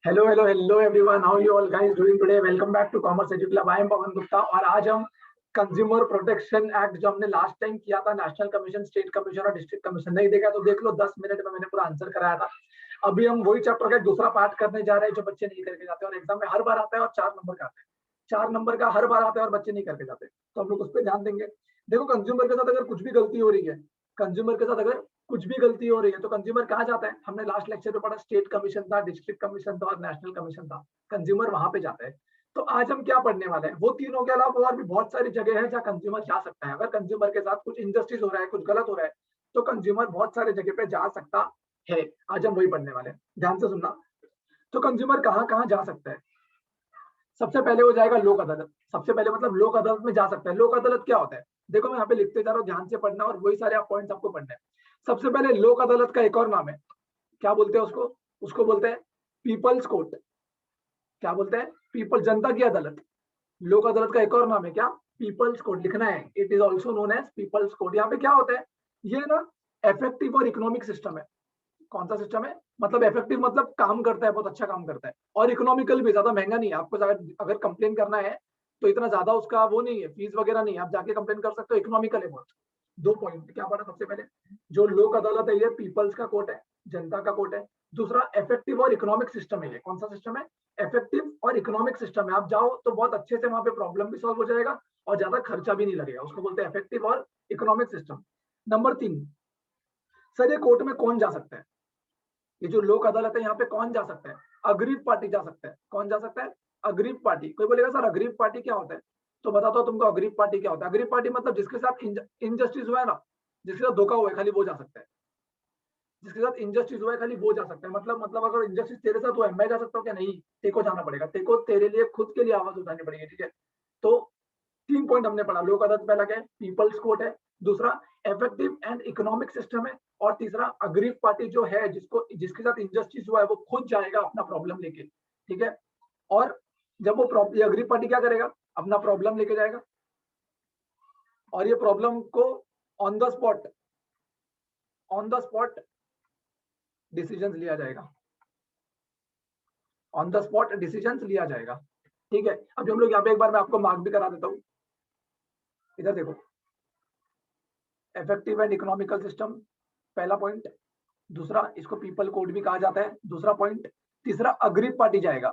Hello hello hello everyone, how you all guys doing today? Welcome back to commerce edu club. I am Pavan Gupta और आज हम consumer protection act जो हमने last time किया था, national commission, state commission और district commission, नहीं देखा तो देख लो, 10 मिनट में मैंने पूरा आंसर कराया था। अभी हम वही चैप्टर का दूसरा पार्ट करने जा रहे हैं जो बच्चे नहीं करके जाते और एग्जाम में हर बार आता है और 4 नंबर का आता है। 4 नंबर का हर बार आता है और बच्चे नहीं करके जाते, तो हम लोग उस पर ध्यान देंगे। देखो, कंज्यूमर के साथ अगर कुछ भी गलती हो रही है, कंज्यूमर के साथ अगर कुछ भी गलती हो रही है तो कंज्यूमर कहाँ जाता है? हमने लास्ट लेक्चर में पढ़ा, स्टेट कमीशन था, डिस्ट्रिक्ट कमीशन था और नेशनल कमीशन था। कंज्यूमर वहां पे जाता है। तो आज हम क्या पढ़ने वाले हैं, वो तीनों के अलावा और भी बहुत सारी जगह है जहाँ कंज्यूमर जा सकता है। अगर कंज्यूमर के साथ कुछ इनजस्टिस हो रहा है, कुछ गलत हो रहा है, तो कंज्यूमर बहुत सारे जगह पे जा सकता है। आज हम वही पढ़ने वाले हैं, ध्यान से सुनना। तो कंज्यूमर कहाँ कहाँ जा सकता है? सबसे पहले हो जाएगा लोक अदालत। सबसे पहले मतलब लोक अदालत में जा सकता है। लोक अदालत क्या होता है? देखो, मैं यहाँ पे लिखते जा रहा हूँ, ध्यान से पढ़ना और वही सारे आप पॉइंट्स आपको पढ़ने हैं। सबसे पहले लोक अदालत का एक और नाम है, क्या बोलते हैं उसको? उसको बोलते हैं पीपल्स कोर्ट। क्या बोलते हैं? पीपल, जनता की अदालत। लोक अदालत का एक और नाम है क्या? पीपल्स कोर्ट लिखना है। It is also known as people's court. यहाँ पे क्या होता है? ये ना इफेक्टिव और इकोनॉमिक सिस्टम है। कौन सा सिस्टम है? मतलब इफेक्टिव मतलब काम करता है, बहुत अच्छा काम करता है, और इकोनॉमिकल भी, ज्यादा महंगा नहीं है। आपको अगर कंप्लेन करना है तो इतना ज्यादा उसका वो नहीं है, फीस वगैरह नहीं है, आप जाके कंप्लेन कर सकते हो, इकोनॉमिकल है बहुत। 2 पॉइंट क्या पढ़ा सबसे पहले? जो लोक अदालत है ये पीपल्स का कोर्ट है, जनता का कोर्ट है। दूसरा, इफेक्टिव और इकोनॉमिक सिस्टम है। ये कौन सा सिस्टम है? इफेक्टिव और इकोनॉमिक सिस्टम है। आप जाओ तो बहुत अच्छे से वहां पे प्रॉब्लम भी सॉल्व हो जाएगा और ज्यादा खर्चा भी नहीं लगेगा। उसको बोलते हैं इफेक्टिव और इकोनॉमिक सिस्टम। नंबर 3, सर ये कोर्ट में कौन जा सकता है? ये जो लोक अदालत है यहाँ पे कौन जा सकता है? अग्रीव पार्टी जा सकता है। कौन जा सकता है? Aggrieved party. कोई बोलेगा सर अग्रीव पार्टी क्या होता है? तो बताता हूँ तुमको अग्रीव पार्टी क्या होता है। अग्रीव पार्टी मतलब जिसके साथ इनजस्टिस हुआ है ना, जिसके साथ धोखा हुआ है, खाली वो जा सकता है। जिसके साथ इनजस्टिस हुआ है खाली वो जा सकता है। मतलब अगर इनजस्टिस तेरे साथ हुआ है, मैं जा सकता हूँ क्या? नहीं, तेरे को जाना पड़ेगा। तेरे को तेरे लिए खुद के लिए आवाज उठानी पड़ेगी, ठीक है? तो 3 पॉइंट हमने पढ़ा। लोक अदालत पहला क्या है? पीपल्स कोर्ट है। दूसरा, इफेक्टिव एंड इकोनॉमिक सिस्टम है। और तीसरा, अग्रीव पार्टी जो है, जिसके साथ इनजस्टिस हुआ है वो खुद जाएगा अपना प्रॉब्लम लेके, ठीक है? और जब वो अग्रीव पार्टी क्या करेगा? अपना प्रॉब्लम लेके जाएगा और ये प्रॉब्लम को ऑन द स्पॉट डिसीजन लिया जाएगा। ऑन द स्पॉट डिसीजन लिया जाएगा, ठीक है? अब हम लोग यहाँ पे एक बार मैं आपको मार्क भी करा देता हूँ। इधर देखो, इफेक्टिव एंड इकोनॉमिकल सिस्टम, पहला पॉइंट। दूसरा, इसको पीपल कोड भी कहा जाता है, दूसरा पॉइंट। तीसरा, अग्रीव पार्टी जाएगा।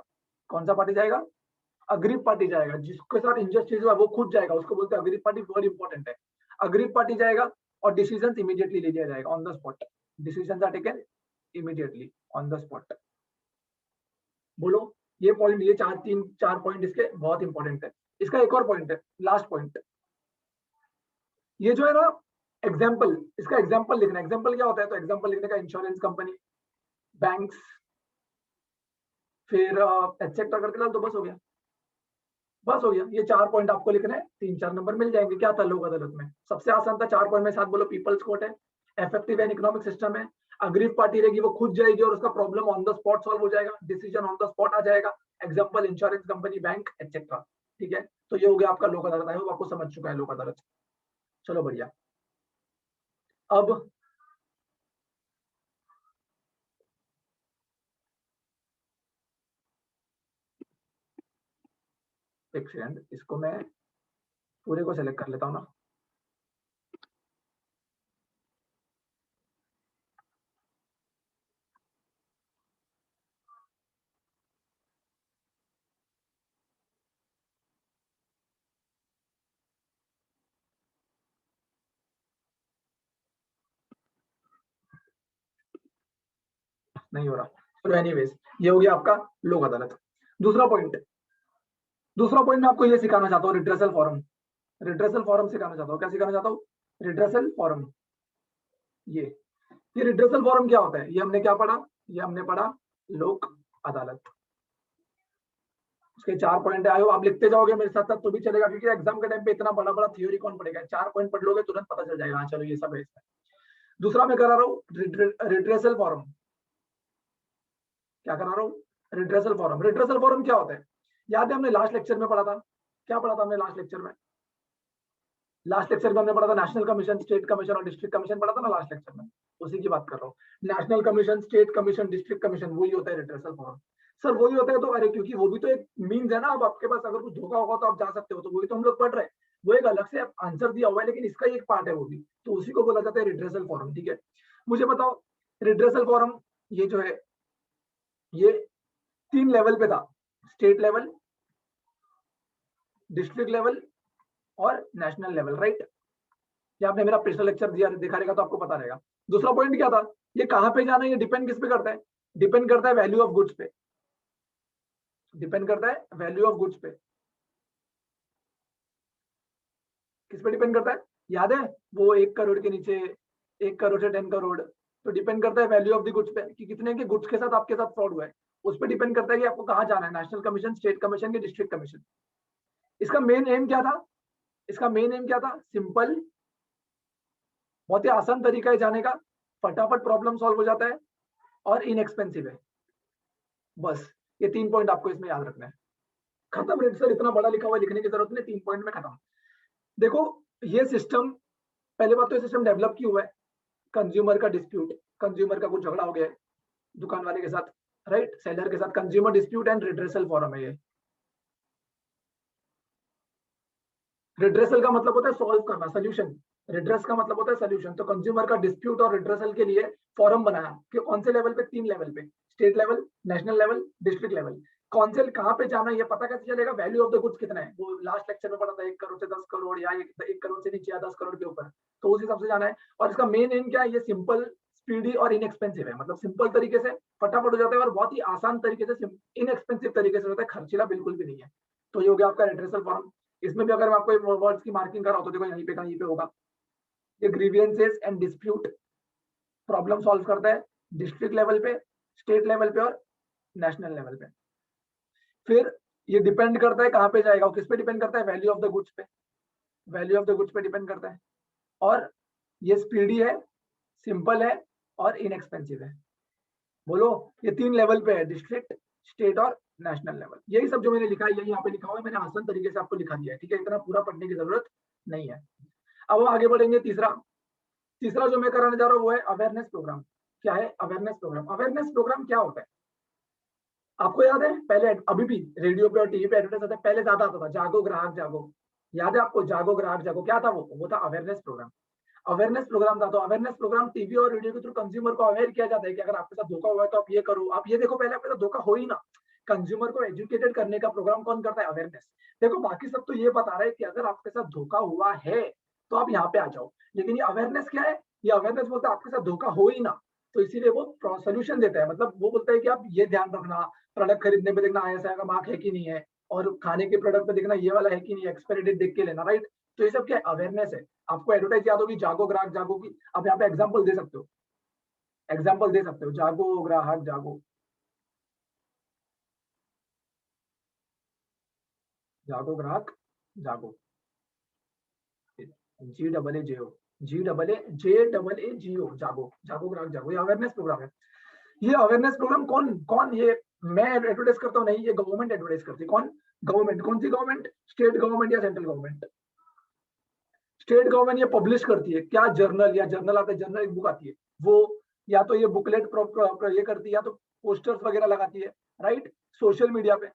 कौन सा पार्टी जाएगा? अग्रीव पार्टी जाएगा। जिसके साथ इंजस्टिस हुआ वो खुद जाएगा, उसको बोलते हैं अग्रीव पार्टी। बहुत इंपॉर्टेंट है। अग्रीव पार्टी जाएगा और डिसीजन इमीडिएटली ले लिया जाएगा, on the spot. Decision are taken immediately on the spot. बोलो, ये पॉइंट, ये 4 पॉइंट इसके बहुत इंपॉर्टेंट है। इसका एक और पॉइंट है, लास्ट पॉइंट। ये जो है ना एग्जाम्पल, इसका एग्जाम्पल लिखना। एग्जाम्पल क्या होता है? तो एग्जाम्पल लिखने का इंश्योरेंस कंपनी, बैंक्स, फिर एटसेट्रा करके डाल तो बस हो गया। बस हो गया। ये 4 पॉइंट आपको लिखने हैं, 3-4 नंबर मिल जाएंगे। क्या था लोक अदालत में? सबसे आसान था। 4 पॉइंट में साथ बोलो, पीपल्स कोर्ट है, इफेक्टिव एंड इकोनॉमिक सिस्टम है, अग्रीव पार्टी रहेगी, वो खुद जाएगी और उसका problem on the spot solve हो जाएगा, डिसीजन ऑन द स्पॉट आ जाएगा। Example insurance company, bank, etcetera, ठीक है? तो ये हो गया आपका लोक अदालत। आई होप आपको समझ चुका है लोक अदालत। चलो बढ़िया। अब एक सेकंड, इसको मैं पूरे को सेलेक्ट कर लेता हूँ ना। नहीं हो रहा। चलो एनीवेज, ये हो गया आपका लोक अदालत। दूसरा पॉइंट, दूसरा पॉइंट मैं आपको ये सिखाना चाहता हूँ, रिड्रेसल फॉरम। रिड्रेसल फॉरम सिखाना चाहता हूँ। क्या सिखाना चाहता हूँ? Redressal forum. ये ये रिड्रेसल फॉरम क्या होता है? ये हमने क्या पढ़ा? ये हमने पढ़ा लोक अदालत। उसके 4 पॉइंट आयो, आप लिखते जाओगे मेरे साथ साथ तो भी चलेगा, क्योंकि एग्जाम के टाइम पे इतना बड़ा बड़ा थ्योरी कौन पढ़ेगा? 4 पॉइंट पढ़ लोगे तुरंत पता चल जाएगा। हाँ चलो, ये सब है इसमें। दूसरा मैं करा रहा हूँ रिड्रेसल फॉरम। क्या करा रहा हूँ? Redressal forum. रिड्रेसल फॉरम क्या होता है? याद है हमने लास्ट लेक्चर में पढ़ा था? क्या पढ़ा था हमने लास्ट लेक्चर में? लास्ट लेक्चर में हमने पढ़ा था नेशनल कमीशन, स्टेट कमीशन और डिस्ट्रिक्ट कमीशन पढ़ा था ना लास्ट लेक्चर में। उसी की बात कर रहा हूँ। National commission, state commission, district commission, वही होता है रिड्रेसल फॉरम। सर वही होता है तो, अरे क्योंकि वो भी तो एक मीन्स है ना, अब आपके पास अगर कुछ धोखा होगा तो आप जा सकते हो, तो वही तो हम लोग पढ़ रहे हैं। वो एक अलग से आंसर दिया हुआ है, लेकिन इसका ही एक पार्ट है वो भी, तो उसी को बोला जाता है रिड्रेसल फॉरम। ठीक है, मुझे बताओ रिड्रेसल फॉरम ये जो है ये 3 लेवल पे था, स्टेट लेवल, डिस्ट्रिक्ट लेवल और नेशनल लेवल, राइट। ये आपने मेरा पिछला लेक्चर दिया देखा रहेगा तो आपको पता रहेगा। दूसरा पॉइंट क्या था, ये कहाँ पे जाना है, ये डिपेंड किस पे करता है, डिपेंड करता है वैल्यू ऑफ गुड्स पे, डिपेंड करता है वैल्यू ऑफ गुड्स पे। किस पे डिपेंड करता है, याद है वो 1 करोड़ के नीचे, 1 करोड़ से 10 करोड़, तो डिपेंड करता है वैल्यू ऑफ द गुड्स पे कि कितने के गुड्स के साथ आपके साथ फ्रॉड हुआ है। उस पर डिपेंड करता है कि आपको कहाँ जाना है, नेशनल कमीशन, स्टेट कमीशन, के डिस्ट्रिक्ट कमीशन। इसका मेन एम क्या था, इसका मेन एम क्या था, सिंपल, बहुत ही आसान तरीका है जाने का, फटाफट प्रॉब्लम सॉल्व हो जाता है और इनएक्सपेंसिव है। बस ये 3 पॉइंट आपको इसमें याद रखना है। खत्म रेट सर, इतना बड़ा लिखा हुआ लिखने की जरूरत नहीं, 3 पॉइंट में खत्म। देखो ये सिस्टम, पहले बात तो ये सिस्टम डेवलप क्यों हुआ है, कंज्यूमर का डिस्प्यूट, कंज्यूमर का कुछ झगड़ा हो गया है दुकान वाले के साथ, राइट, सेलर के साथ, consumer dispute and redressal forum है ये। रिड्रेसल का मतलब होता है सॉल्व करना, सोल्यूशन। रिड्रेस का मतलब होता है सोल्यूशन। तो कंज्यूमर का डिस्प्यूट और रिड्रेसल के लिए फॉरम बनाया कि कौन से लेवल पे, 3 लेवल पे, state level, national level, district level. कौन से कहाँ पे जाना है ये पता कैसे चलेगा, वैल्यू ऑफ द गुड्स कितना है, वो लास्ट लेक्चर में पढ़ा था, 1 करोड़ से 10 करोड़ या 1 करोड़ से नीचे या 10 करोड़ के ऊपर, तो उस हिसाब से जाना है। और इसका मेन एम क्या है, ये सिंपल, स्पीडी और इनएक्सपेंसिव है, मतलब सिंपल तरीके से फटाफट हो जाता है और बहुत ही आसान तरीके से, इनएक्सपेंसिव तरीके से होता है, खर्चीला बिल्कुल भी नहीं है। तो ये हो गया आपका रिड्रेसल फॉरम। इसमें भी अगर मैं आपको वर्ड्स की मार्किंग कर रहा हूं तो देखो यहीं पे कहीं पे होगा, ये grievances and dispute problem solve करता है डिस्ट्रिक्ट लेवल पे, स्टेट लेवल पे और नेशनल लेवल पे। फिर ये डिपेंड करता है कहाँ पे जाएगा, किस पे डिपेंड करता है, वैल्यू ऑफ द गुड्स पे, वैल्यू ऑफ द गुड्स पे डिपेंड करता है। और ये स्पीडी है, सिंपल है और इनएक्सपेंसिव है। बोलो, ये 3 लेवल पे है, डिस्ट्रिक्ट, स्टेट और नेशनल लेवल। यही सब जो मैंने लिखा है यही यहाँ पे लिखा हुआ है, मैंने आसान तरीके से आपको लिखा दिया है। ठीक है, इतना पूरा पढ़ने की जरूरत नहीं है। अब हम आगे बढ़ेंगे। तीसरा, तीसरा जो मैं कराने जा रहा हूँ वो है अवेयरनेस प्रोग्राम। क्या है अवेयरनेस प्रोग्राम, अवेयरनेस प्रोग्राम क्या होता है, आपको याद है पहले, अभी भी रेडियो पे और टीवी पे एडवर्टाइज आता है, पहले ज्यादा आता था, जागो ग्राहक जागो, याद है आपको, जागो ग्राहक जागो, क्या था वो था अवेयरनेस प्रोग्राम। अवेयरनेस प्रोग्राम था, तो अवेयरनेस प्रोग्राम टीवी और रेडियो के थ्रू कंज्यूमर को अवेयर किया जाता है कि अगर आपके साथ धोखा हुआ है तो आप ये करो, आप ये देखो, पहले आपके साथ धोखा हो ही ना। कंज्यूमर को एजुकेटेड करने का प्रोग्राम कौन करता है, अवेयरनेस। देखो बाकी सब तो ये बता रहे हैं कि अगर आपके साथ धोखा हुआ है तो आप यहाँ पे आ जाओ, लेकिन ये अवेयरनेस क्या है, ये अवेयरनेस बोलता है आपके साथ धोखा हो ही ना, तो इसीलिए वो सोल्यूशन देता है। मतलब वो बोलता है कि आप ये ध्यान रखना, प्रोडक्ट खरीदने में देखना ISI का मार्क है कि नहीं है, और खाने के प्रोडक्ट पे देखना ये वाला है कि नहीं, एक्सपायरी डेट देख के लेना, राइट। तो ये सब क्या अवेयरनेस है। आपको एडवर्टाइज याद होगी, जागो ग्राहक जागो की, आप यहाँ पे एग्जाम्पल दे सकते हो, एग्जाम्पल दे सकते हो, जागो ग्राहक जागो, जागो ग्राहक जागो, GAAJO, GAAJO, जागो, जागो ग्राहक जागो, ये अवेयरनेस प्रोग्राम है। ये अवेयरनेस प्रोग्राम कौन कौन, ये मैं एडवर्टाइज करता हूँ नहीं, ये गवर्नमेंट एडवर्टाइज करती है। कौन, गवर्नमेंट, कौन सी गवर्नमेंट, स्टेट गवर्नमेंट या सेंट्रल गवर्नमेंट। स्टेट गवर्नमेंट ये पब्लिश करती है, क्या जर्नल, या जर्नल आता है, जर्नल एक बुक आती है वो, या तो ये बुकलेट ये करती है, या तो पोस्टर्स वगैरह लगाती है, राइट, सोशल मीडिया पे,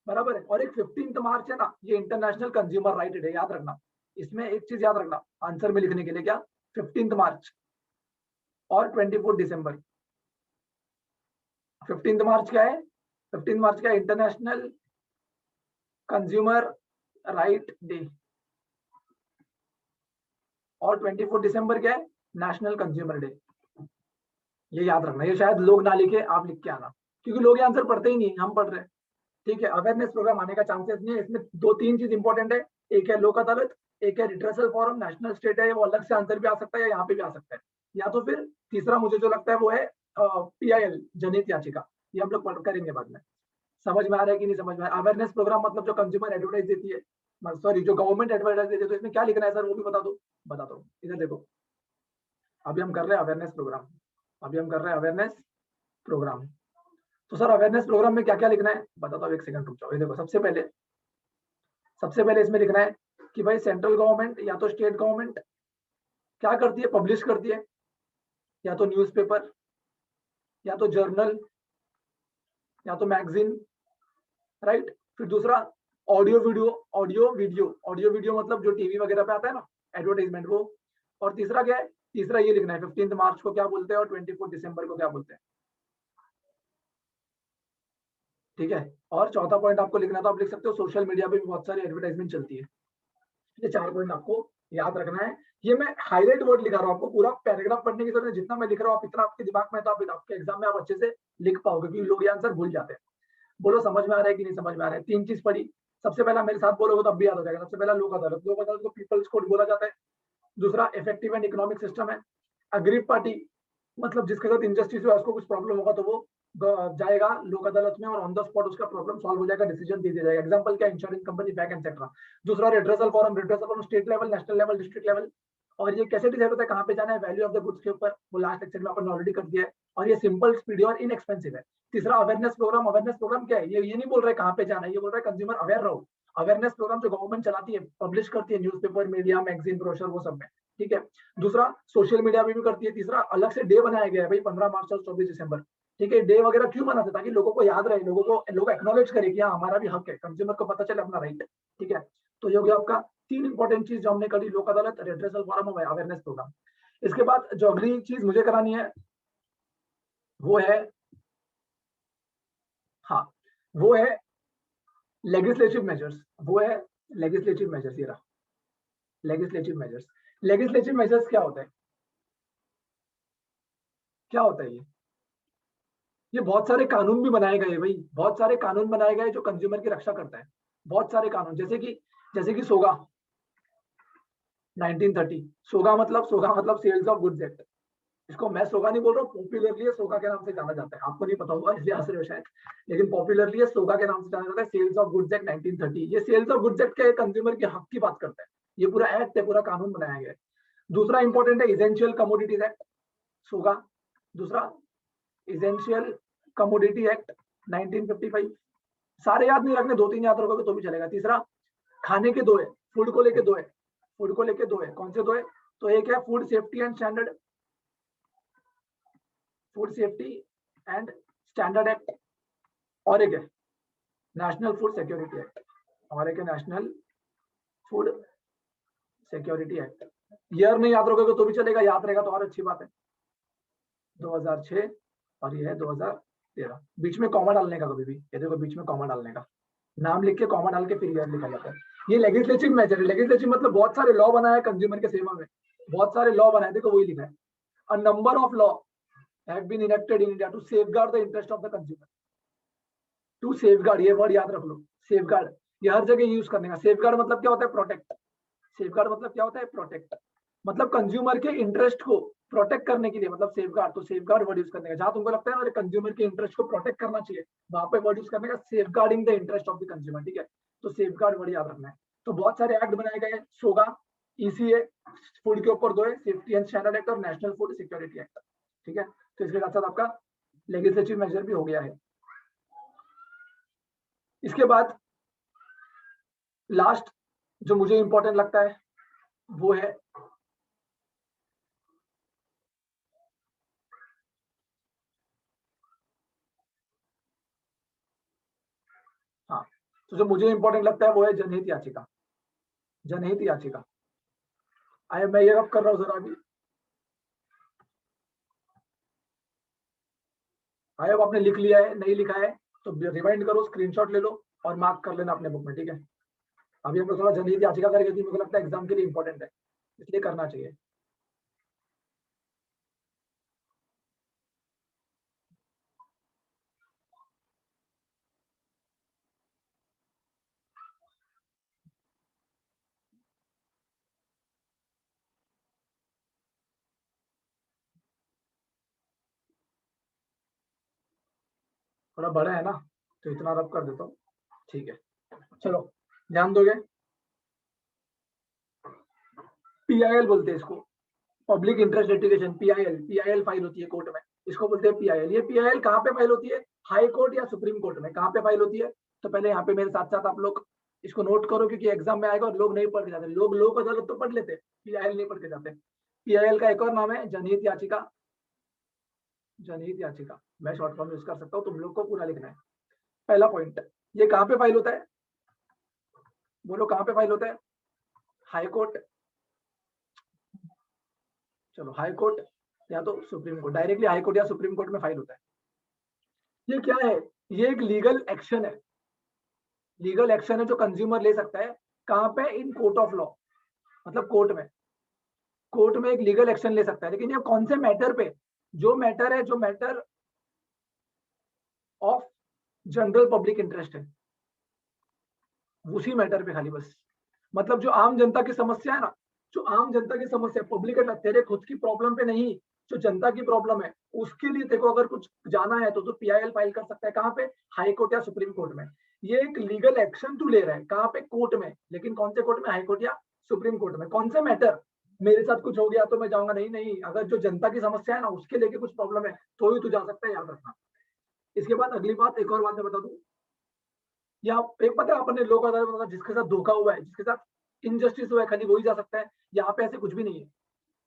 बराबर है। और एक 15 मार्च है ना, ये इंटरनेशनल कंज्यूमर राइट डे, याद रखना। इसमें एक चीज याद रखना आंसर में लिखने के लिए, क्या, 15 मार्च और 24 दिसंबर। 15 मार्च क्या है, 15 मार्च क्या है, इंटरनेशनल कंज्यूमर राइट डे, और 24 दिसंबर क्या है, नेशनल कंज्यूमर डे। ये याद रखना, ये शायद लोग ना लिखे, आप लिख के आना, क्योंकि लोग ये आंसर पढ़ते ही नहीं, हम पढ़ रहे हैं। ठीक है, अवेयरनेस प्रोग्राम आने का चांसेस नहीं है। इसमें 2-3 चीज इंपॉर्टेंट है, एक है लोक अदालत, एक है रिट्रेसल फॉरम, नेशनल स्टेट है, वो अलग से आंसर भी आ सकता है या यहाँ पे भी आ सकता है, या तो फिर तीसरा मुझे जो लगता है वो है PIL, जनहित याचिका। ये हम लोग करेंगे बाद में। समझ में आ रहा है कि नहीं समझ में, अवेयरनेस प्रोग्राम मतलब जो कंज्यूमर एडवर्टाइज देती है, सॉरी जो गवर्नमेंट एडवर्टाइज देती है, तो इसमें क्या लिखना है सर वो भी बता दो, इधर देखो। अभी हम कर रहे हैं अवेयरनेस प्रोग्राम, अभी हम कर रहे हैं अवेयरनेस प्रोग्राम। तो सर अवेयरनेस प्रोग्राम में क्या क्या लिखना है बताता हूँ, एक सेकंड रुक जाओ। ये देखो, सबसे पहले इसमें लिखना है कि भाई सेंट्रल गवर्नमेंट या तो स्टेट गवर्नमेंट क्या करती है, पब्लिश करती है, या तो न्यूज़पेपर, या तो जर्नल, या तो मैगजीन, राइट। फिर दूसरा ऑडियो वीडियो, ऑडियो वीडियो मतलब जो टीवी वगैरह पे आता है ना एडवर्टाइजमेंट, वो। और तीसरा क्या है, तीसरा ये लिखना है 15 मार्च को क्या बोलते हैं और 24 दिसंबर को क्या बोलते हैं, ठीक है। और चौथा पॉइंट आपको लिखना था, आप लिख सकते हो सोशल मीडिया पे भी बहुत सारी एडवर्टाइजमेंट चलती है। ये 4 पॉइंट आपको याद रखना है। ये मैं हाईलाइट वर्ड लिखा रहा हूँ, आपको पूरा पैराग्राफ पढ़ने की जरूरत है, जितना मैं लिख रहा हूँ आप इतना आपके दिमाग में, तो आप आपके एग्जाम में आप अच्छे से लिख पाओगे, क्योंकि लोग ये आंसर भूल जाते हैं। बोलो समझ में आ रहा है कि नहीं समझ में आ रहा है। 3 चीज पढ़ी, सबसे पहला मेरे साथ बोलोगे तो अब भी याद हो जाएगा। सबसे पहला लोक अदालत, लोक अदालत को पीपल्स कोर्ट बोला जाता है। दूसरा इफेक्टिव एंड इकोनॉमिक सिस्टम है। अग्रीव पार्टी मतलब जिसके साथ इंजस्टिस हुआ, उसको कुछ प्रॉब्लम होगा तो वो जाएगा लोक अदालत में और ऑन द स्पॉट उसका प्रॉब्लम सॉल्व हो जाएगा, डिसीजन दे दिया जाएगा। एग्जांपल क्या, इंश्योरेंस कंपनी, बैंक एटसेट्रा। दूसरा redressal forum, redressal forum state level, national level, district level. और ये कैसे डिसाइड होता है कहाँ पे जाना है, वैल्यू ऑफ द गुड्स के ऊपर, वो लास्ट लेक्चर में अपन ने ऑलरेडी कर दिया है। और ये सिंपल, स्पीडी और इनएक्सपेंसिव है। तीसरा अवेयरनेस प्रोग्राम, अवेयरनेस प्रोग्राम क्या है, ये नहीं बोल रहे कहाँ पे जाना है, ये बोल रहा है कंज्यूमर अवेयर रहो। अवेयरनेस प्रोग्राम जो गवर्नमेंट चलाती है, पब्लिश करती है न्यूज़पेपर, मीडिया, मैगजीन, ब्रोशर, वो सब में, ठीक है। दूसरा सोशल मीडिया में भी करती है। तीसरा अलग से डे बनाया गया है भाई, 15 मार्च और 24 दिसंबर, ठीक है। डे वगैरह क्यों बनाते, ताकि लोगों को याद रहे, लोग एक्नॉलेज करें कि हाँ हमारा भी हक है, कंज्यूमर को पता चले अपना राइट है, ठीक है। तो ये हो गया आपका 3 इंपॉर्टेंट चीज जो हमने करी, लोक अदालत, रेड्रेसल फॉरम और अवेयरनेस प्रोग्राम। इसके बाद जो अगली चीज मुझे करानी है वो है, हाँ, वो है लेजिस्लेटिव मेजर्स। वो है लेजिस्लेटिव मेजर्स, ये रहा लेजिस्लेटिव मेजर्स। लेजिस्लेटिव मेजर्स क्या होता है, क्या होता है ये बहुत सारे कानून भी बनाए गए भाई, बहुत सारे कानून बनाए गए जो कंज्यूमर की रक्षा करता है। बहुत सारे कानून, जैसे कि सोगा 1930। सोगा मतलब सेल्स ऑफ गुड्स एक्ट। इसको मैं सोगा नहीं बोल रहा हूँ, पॉपुलरली ये सोगा के नाम से जाना जाता है, आपको नहीं पता होगा इसलिए हंस रहे हो शायद, लेकिन पॉपुलरली ये सोगा के नाम से जाना जाता है, सेल्स ऑफ गुड्स एक्ट 1930। ये सेल्स ऑफ गुड्स एक्ट के कंज्यूमर के हक की बात करता है। ये पूरा एक्ट है, पूरा कानून बनाया गया है। दूसरा इंपॉर्टेंट है इजेंशियल कमोडिटीज एक्ट, सोगा। दूसरा इजेंशियल कमोडिटी एक्ट 1955। सारे याद नहीं रखने, 2-3 याद रखोगे तो भी चलेगा। तीसरा खाने के 2 है, फूड को लेके 2 है, फूड को लेके 2 है। कौन से 2 है, तो एक है food safety and standard, food safety and standard act, और एक है नेशनल फूड सिक्योरिटी एक्ट, और एक है national food security act. Year नहीं याद रखोगे तो भी चलेगा, याद रहेगा तो और अच्छी बात है। 2006 और ये है 2013। बीच में कॉमा डालने का कभी भी, ये देखो बीच में कॉमा डालने का, नाम लिख के कॉमा डाल के फिर ईयर लिखा जाता है। ये लेजिस्लेटिव मेजर है। लेजिस्लेटिव मतलब बहुत सारे लॉ बनाया है कंज्यूमर के सेवा में, बहुत सारे लॉ बनाए, देखो वही लिखा है। A number of law have been enacted in India to safeguard the interest of the consumer. To safeguard, ये वर्ड याद रख लो, सेफगार्ड। ये हर जगह यूज करने का। सेफगार्ड मतलब क्या होता है, प्रोटेक्ट। सेफगार्ड मतलब क्या होता है, प्रोटेक्ट। मतलब कंज्यूमर के इंटरेस्ट को प्रोटेक्ट करने के लिए, मतलब सेफगार्ड। तो सेफगार्ड वर्ड यूज करने का, जहां तुमको लगता है ना कंज्यूमर के इंटरेस्ट को प्रोटेक्ट करना चाहिए, वहां पे वर्ड यूज करने का safeguarding the interest of the consumer, ठीक है। तो सेफगार्ड वर्ड याद रखना है। तो बहुत सारे एक्ट बनाए गए हैं, सोगा, ईसीए, फूड के ऊपर 2 है, सेफ्टी एंड स्टैंडर्ड एक्ट और नेशनल फूड सिक्योरिटी एक्ट, ठीक है। तो इसके साथ साथ आपका लेजिस्लेटिव मेजर भी हो गया है। इसके बाद लास्ट जो मुझे इंपॉर्टेंट लगता है वो है, हाँ, तो जो मुझे इंपॉर्टेंट लगता है वो है जनहित याचिका। जनहित याचिका आए, मैं ये अब कर रहा हूँ जरा अभी। आए अब आपने लिख लिया है, नहीं लिखा है तो रिवाइंड करो, स्क्रीनशॉट ले लो और मार्क कर लेना अपने बुक में, ठीक है। अभी हम लोग थोड़ा जनहित याचिका करेंगे, क्योंकि मुझे लगता है एग्जाम के लिए इंपॉर्टेंट है, इसलिए करना चाहिए। थोड़ा बड़ा है ना, तो इतना रब कर देता हूँ, ठीक है। चलो ध्यान दोगे, पीआईएल बोलते हैं इसको, public interest litigation. PIL, PIL file होती है कोर्ट में, इसको बोलते हैं पीआईएल। ये पीआईएल कहाँ पे फाइल होती है, हाई कोर्ट या सुप्रीम कोर्ट में। कहाँ पे फाइल होती है, तो पहले यहाँ पे मेरे साथ साथ आप लोग इसको नोट करो, क्योंकि एग्जाम में आएगा और लोग नहीं पढ़ के जाते। लोग लोक अदालत तो पढ़ लेते, पीआईएल नहीं पढ़ के जाते। पीआईएल का एक और नाम है जनहित याचिका, जनहित याचिका। मैं शॉर्ट फॉर्म यूज कर सकता हूँ, तुम लोग को पूरा लिखना है। पहला पॉइंट, ये कहाँ पे फाइल होता है, बोलो कहाँ पे फाइल होता है? हाई कोर्ट, चलो हाई कोर्ट या तो supreme court, directly high court या सुप्रीम कोर्ट में फाइल होता है। ये क्या है? ये एक लीगल एक्शन है, लीगल एक्शन है जो कंज्यूमर ले सकता है। कहाँ पे? इन कोर्ट ऑफ लॉ, मतलब कोर्ट में, कोर्ट में एक लीगल एक्शन ले सकता है। लेकिन ये कौन से मैटर पे? जो मैटर है, जो matter of general public interest है, उसी मैटर पे खाली बस। मतलब जो आम जनता की समस्या है ना, जो आम जनता की समस्या, पब्लिक है, तेरे खुद की प्रॉब्लम पे नहीं, जो जनता की प्रॉब्लम है उसके लिए तेरे को अगर कुछ जाना है तो पीआईएल फाइल कर सकता है। कहाँ पे? हाई कोर्ट या सुप्रीम कोर्ट में। ये एक लीगल एक्शन तू ले रहा है, कहाँ पे? कोर्ट में। लेकिन कौन से कोर्ट में? हाई कोर्ट या सुप्रीम कोर्ट में। कौन से मैटर? मेरे साथ कुछ हो गया तो मैं जाऊंगा, नहीं नहीं, अगर जो जनता की समस्या है ना उसके लेके कुछ प्रॉब्लम है तो ही तू जा सकता है, याद रखना। इसके बाद अगली बात, एक और बात मैं बता दूं, या एक पता है अपने लोग अदालत में जिसके साथ धोखा हुआ है, जिसके साथ इनजस्टिस हुआ है, खाली वही जा सकता है। यहाँ पे ऐसे कुछ भी नहीं है।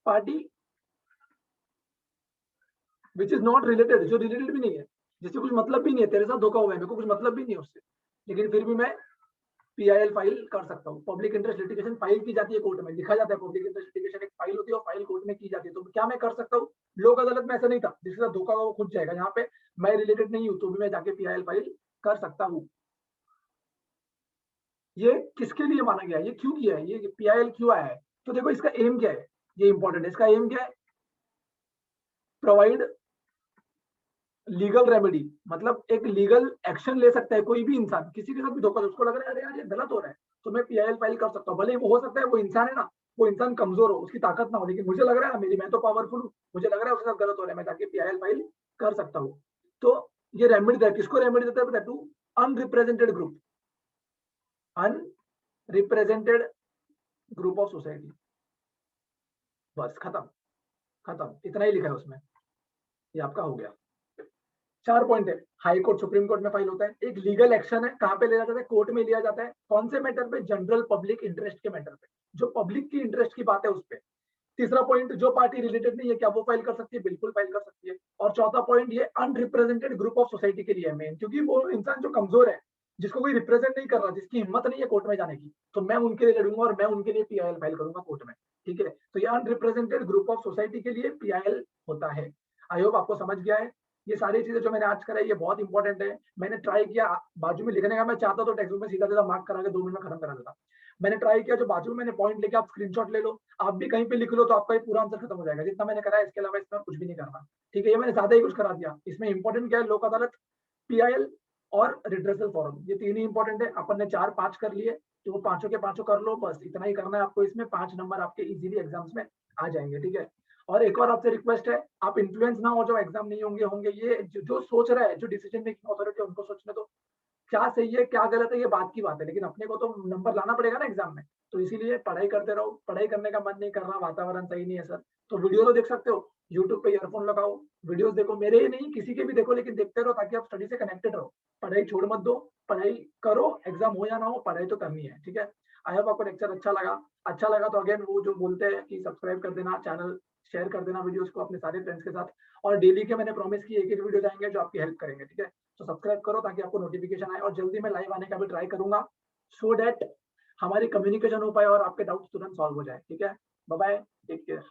Party which is not related, जो रिलेटेड भी नहीं है, जिससे कुछ मतलब भी नहीं है, तेरे साथ धोखा हुआ है, मेरे को कुछ मतलब भी नहीं है उससे, लेकिन फिर भी मैं पीआईएल फाइल कर सकता हूँ। पब्लिक इंटरेस्ट लिटिगेशन फाइल की जाती है कोर्ट में, लिखा जाता है पब्लिक इंटरेस्ट लिटिगेशन एक फाइल होती है और फाइल कोर्ट में की जाती है। तो क्या मैं कर सकता हूँ? लोक अदालत में ऐसा नहीं था, जिसके साथ धोखा हुआ वो खुद जाएगा। यहाँ पे मैं रिलेटेड नहीं हूँ तो भी मैं जाके पीआईएल फाइल कर सकता हूँ। ये किसके लिए माना गया, ये क्यों किया है, ये पीआईएल क्यों आया है? तो देखो इसका एम क्या है, ये इंपॉर्टेंट है। इसका एम क्या है? प्रोवाइड लीगल रेमेडी, मतलब एक लीगल एक्शन ले सकता है कोई भी इंसान, किसी के साथ भी धोखा, उसको लग रहा है अरे यार ये गलत हो रहा है तो मैं पीआईएल फाइल कर सकता हूँ। भले वो हो सकता है वो इंसान है ना, वो इंसान कमजोर हो, उसकी ताकत ना हो, लेकिन मुझे लग रहा है मेरी, मैं तो पावरफुल हूँ, मुझे लग रहा है उसके साथ गलत हो रहा है, मैं जाके पीआईएल फाइल कर सकता हूँ। तो ये रेमेडी देता है, किसको रेमेडी देता है पता है? To unrepresented group, unrepresented group of society. बस खत्म, खत्म, इतना ही लिखा है उसमें, ये आपका हो गया। 4 पॉइंट है। हाई कोर्ट सुप्रीम कोर्ट में फाइल होता है, एक लीगल एक्शन है, कहां पे लिया जाता है? कोर्ट में लिया जाता है। कौन से मैटर पे? जनरल पब्लिक इंटरेस्ट के मैटर पे, जो पब्लिक की इंटरेस्ट की बात है उस पे। तीसरा पॉइंट, जो पार्टी रिलेटेड नहीं है क्या वो फाइल कर सकती है? बिल्कुल फाइल कर सकती है। और चौथा पॉइंट, ये अनरिप्रेजेंटेड ग्रुप ऑफ सोसाइटी के लिए है मेन, क्योंकि वो इंसान जो कमजोर है, जिसको कोई रिप्रेजेंट नहीं कर रहा, जिसकी हिम्मत नहीं है कोर्ट में जाने की, तो मैं उनके लिए लड़ूंगा और मैं उनके लिए पीआईएल फाइल करूंगा कोर्ट में। ठीक है, तो ये अनरिप्रेजेंटेड ग्रुप ऑफ सोसाइटी के लिए पीआईएल होता है। आई होप आपको समझ गया है। ये सारी चीजें जो मैंने आज कराई ये बहुत इंपॉर्टेंट है। मैंने ट्राई किया बाजू में लिखने का, मैं चाहता तो टेक्स्ट बुक में सीधा सीधा मार्क करा के 2 मिनट में खत्म करा देता। मैंने ट्राई किया जो बाजू में मैंने पॉइंट लेके आप स्क्रीनशॉट ले लो, आप भी कहीं पे लिख लो, तो आपका ये पूरा आंसर खत्म हो जाएगा जितना मैंने करा है। इसके अलावा इसमें कुछ भी नहीं करना। ठीक है, ये मैंने ज्यादा ही कुछ करा दिया। इसमें इंपॉर्टेंट क्या है? लोक अदालत, पीआईएल और रिड्रेसल फॉरम, ये तीन ही इंपॉर्टेंट है। अपन ने 4-5 कर लिए, तो वो पांचों के पांचों कर लो, बस इतना ही करना है आपको। इसमें 5 नंबर आपके इजीली एग्जाम्स में आ जाएंगे। ठीक है, और एक और आपसे रिक्वेस्ट है, आप इन्फ्लुएंस ना हो, जो एग्जाम नहीं होंगे होंगे, ये जो सोच रहा है, जो डिसीजन मेकिंग अथॉरिटी, उनको सोचने दो क्या सही है क्या गलत है, ये बात की बात है, लेकिन अपने को तो नंबर लाना पड़ेगा ना एग्जाम में। तो इसीलिए पढ़ाई करते रहो। पढ़ाई करने का मन नहीं कर रहा, वातावरण सही नहीं है सर, तो वीडियो तो देख सकते हो, यूट्यूब पे ईयरफोन लगाओ, वीडियोस देखो, मेरे ही नहीं किसी के भी देखो, लेकिन देखते रहो ताकि आप स्टडी से कनेक्टेड रहो। पढ़ाई छोड़ मत दो, पढ़ाई करो, एग्जाम हो या ना हो, पढ़ाई तो करनी है। ठीक है, आई होप आपको लेक्चर अच्छा लगा। अच्छा लगा तो अगेन वो जो बोलते हैं कि सब्सक्राइब कर देना चैनल, शेयर कर देना वीडियोस को अपने सारे फ्रेंड्स के साथ, और डेली के मैंने प्रॉमिस की एक वीडियो जाएंगे जो आपकी हेल्प करेंगे। ठीक है, तो सब्सक्राइब करो ताकि आपको नोटिफिकेशन आए, और जल्दी मैं लाइव आने का भी ट्राई करूंगा, सो दैट हमारी कम्युनिकेशन हो पाए और आपके डाउट्स तुरंत सॉल्व हो जाए। ठीक है, बाय बाय, टेक केयर।